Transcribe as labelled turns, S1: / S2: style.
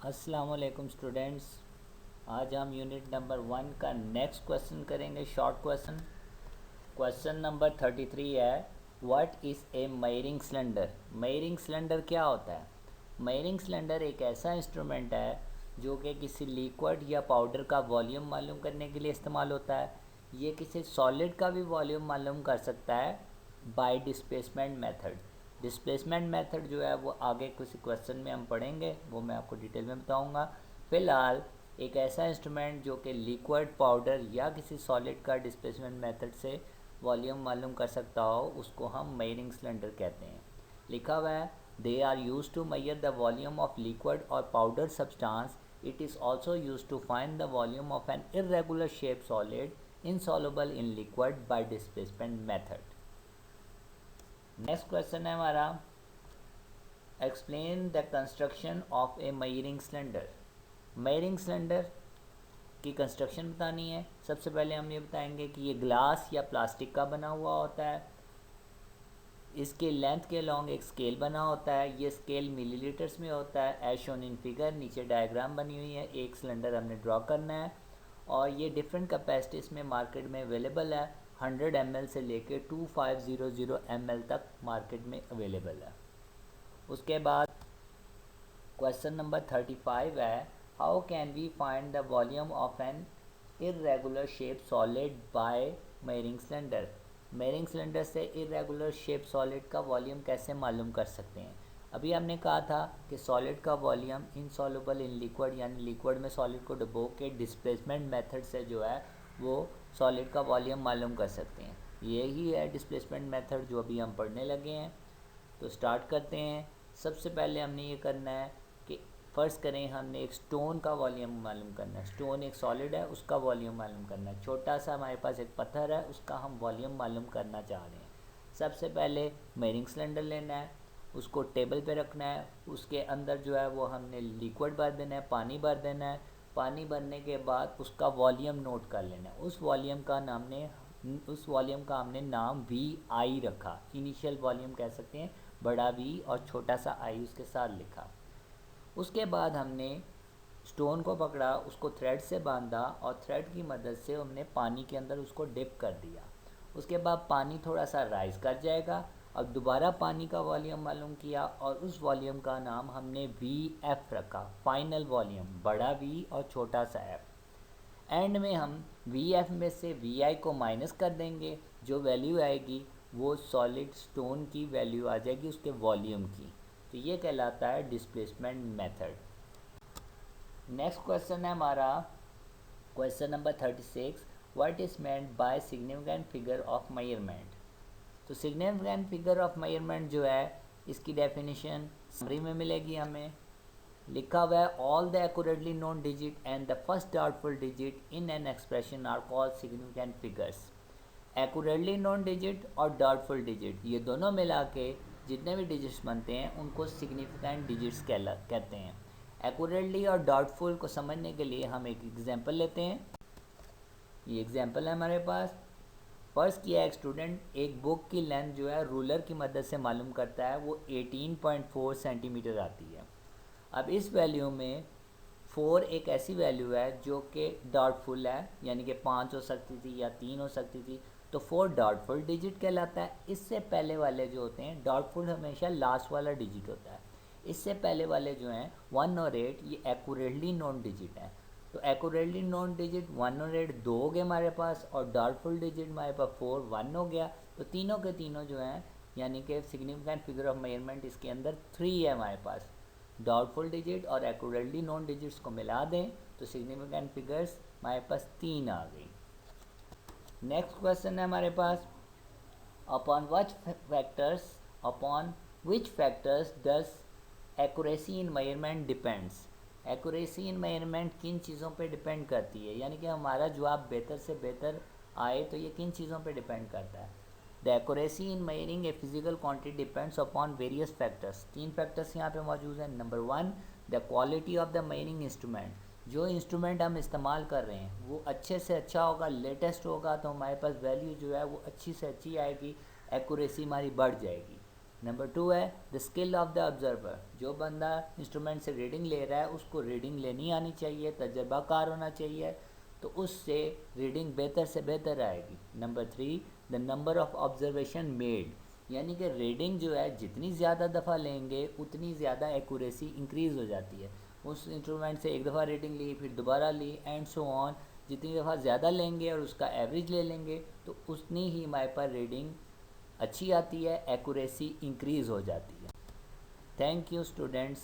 S1: अस्सलाम वालेकुम स्टूडेंट्स। आज हम यूनिट नंबर 1 का नेक्स्ट क्वेश्चन करेंगे। Short question. क्वेश्चन नंबर 33 है, what is a measuring cylinder. Measuring cylinder क्या होता है? मेयरिंग सिलेंडर एक ऐसा इंस्ट्रूमेंट है जो कि किसी लिक्विड या पाउडर का वॉल्यूम मालूम करने के लिए इस्तेमाल होता है। ये किसी सॉलिड का भी वॉल्यूम मालूम कर सकता है bye displacement method. Displacement method जो है वो आगे किसी क्वेश्चन में हम पढ़ेंगे, वो मैं आपको डिटेल में बताऊंगा। फ़िलहाल एक ऐसा इंस्ट्रूमेंट जो कि लिक्विड, पाउडर या किसी सॉलिड का डिस्प्लेसमेंट मेथड से वॉल्यूम मालूम कर सकता हो, उसको हम मेयरिंग सिलेंडर कहते हैं। लिखा हुआ है, they are use to measure the volume of liquid और powder substance. It is also use to find the volume of an irregular shape solid insoluble in liquid by displacement method। Next question है हमारा, explain the construction of a measuring cylinder. Measuring cylinder की construction बतानी है। सबसे पहले हम ये बताएंगे कि ये ग्लास या प्लास्टिक का बना हुआ होता है। इसके लेंथ के अलॉन्ग एक स्केल बना होता है। ये स्केल मिलीलीटर्स में होता है एज शोन इन फिगर। नीचे डायग्राम बनी हुई है। एक सिलेंडर हमने ड्रॉ करना है और ये डिफरेंट कैपेसिटीज़ में मार्केट में अवेलेबल है। 100 ml से लेके 2500 ml तक मार्केट में अवेलेबल है। उसके बाद क्वेश्चन नंबर 35 है, how can we find the volume of an irregular shape solid by measuring cylinder. Measuring cylinder से इरेगुलर शेप सॉलिड का वॉल्यूम कैसे मालूम कर सकते हैं? अभी हमने कहा था कि सॉलिड का वॉल्यूम इनसॉल्युबल इन लिक्विड, यानी लिक्विड में सॉलिड को डुबो के डिस्प्लेसमेंट मेथड से जो है वो सॉलिड का वॉल्यूम मालूम कर सकते हैं। यही है डिस्प्लेसमेंट मेथड जो अभी हम पढ़ने लगे हैं। तो स्टार्ट करते हैं। सबसे पहले हमने ये करना है कि फ़र्ज़ करें हमने एक स्टोन का वॉल्यूम मालूम करना है। स्टोन एक सॉलिड है, उसका वॉल्यूम मालूम करना है। छोटा सा हमारे पास एक पत्थर है, उसका हम वॉल्यूम मालूम करना चाह रहे हैं। सबसे पहले मेयरिंग सिलेंडर लेना है, उसको टेबल पे रखना है। उसके अंदर जो है वो हमने लिक्विड भर देना है, पानी भर देना है। पानी भरने के बाद उसका वॉल्यूम नोट कर लेना है। उस वॉल्यूम का हमने नाम वी आई रखा। इनिशियल वॉल्यूम कह सकते हैं, बड़ा वी और छोटा सा आई उसके साथ लिखा। उसके बाद हमने स्टोन को पकड़ा, उसको थ्रेड से बांधा और थ्रेड की मदद से हमने पानी के अंदर उसको डिप कर दिया। उसके बाद पानी थोड़ा सा राइज कर जाएगा। अब दोबारा पानी का वॉल्यूम मालूम किया और उस वॉल्यूम का नाम हमने वी एफ रखा। फाइनल वॉल्यूम, बड़ा वी और छोटा सा एफ। एंड में हम वी एफ में से वी आई को माइनस कर देंगे। जो वैल्यू आएगी वो सॉलिड स्टोन की वैल्यू आ जाएगी उसके वॉल्यूम की। तो ये कहलाता है डिस्प्लेसमेंट मेथड। नेक्स्ट क्वेश्चन है हमारा question number 36, what is meant by significant figure of measurement. तो सिग्निफिकेंट फिगर ऑफ मेजरमेंट जो है इसकी डेफिनेशन समरी में मिलेगी हमें। लिखा हुआ है, all the accurately known digit and the first doubtful digit in an expression are called significant figures. Accurately known digit और डाउटफुल डिजिट, ये दोनों मिला के जितने भी डिजिट्स बनते हैं उनको सिग्निफिकेंट डिजिट्स कहते हैं। एक्यूरेटली और डाउटफुल को समझने के लिए हम एक एग्जांपल लेते हैं। ये एग्जांपल है हमारे पास। फर्स्ट किया एक स्टूडेंट एक बुक की लेंथ जो है रूलर की मदद से मालूम करता है, वो 18.4 सेंटीमीटर आती है। अब इस वैल्यू में 4 एक ऐसी वैल्यू है जो कि डाउटफुल है, यानी कि 5 हो सकती थी या 3 हो सकती थी। तो 4 डाउटफुल डिजिट कहलाता है। इससे पहले वाले जो होते हैं, डाउटफुल हमेशा लास्ट वाला डिजिट होता है। इससे पहले वाले जो हैं 1 और 8, ये एक्यूरेटली नोन डिजिट हैं। तो एक्यूरेटली नोन डिजिट 1 और 8 दो हो गए हमारे पास, और डाउटफुल डिजिट हमारे पास 4 1 हो गया। तो तीनों के तीनों जो हैं, यानी कि सिग्निफिकेंट फिगर ऑफ मेजरमेंट इसके अंदर 3 है हमारे पास। डाउटफुल डिजिट और एक्यूरेटली नोन डिजिट्स को मिला दें तो सिग्निफिकेंट फिगर्स हमारे पास 3 आ गई। नेक्स्ट क्वेश्चन है हमारे पास, upon which factors does accuracy in measurement depends. Accuracy in measurement किन चीज़ों पे डिपेंड करती है, यानी कि हमारा जवाब बेहतर से बेहतर आए तो ये किन चीज़ों पे डिपेंड करता है। The accuracy in measuring a physical quantity depends upon various factors. 3 factors यहाँ पे मौजूद हैं। Number 1, the quality of the measuring instrument. जो इंस्ट्रूमेंट हम इस्तेमाल कर रहे हैं वो अच्छे से अच्छा होगा, लेटेस्ट होगा, तो हमारे पास वैल्यू जो है वो अच्छी से अच्छी आएगी, एक्यूरेसी हमारी बढ़ जाएगी। नंबर 2 है the skill of the observer, जो बंदा इंस्ट्रूमेंट से रीडिंग ले रहा है उसको रीडिंग लेनी आनी चाहिए, तजर्बाकार होना चाहिए, तो उससे रीडिंग बेहतर से बेहतर आएगी। Number 3 the number of observation made, यानी कि रीडिंग जो है जितनी ज़्यादा दफ़ा लेंगे उतनी ज़्यादा एक्यूरेसी इंक्रीज़ हो जाती है। उस इंस्ट्रूमेंट से एक दफ़ा रीडिंग ली, फिर दोबारा ली, एंड सो ऑन, जितनी दफ़ा ज़्यादा लेंगे और उसका एवरेज ले लेंगे तो उतनी ही हमारे पास रीडिंग अच्छी आती है, एक्यूरेसी इंक्रीज़ हो जाती है। Thank you students.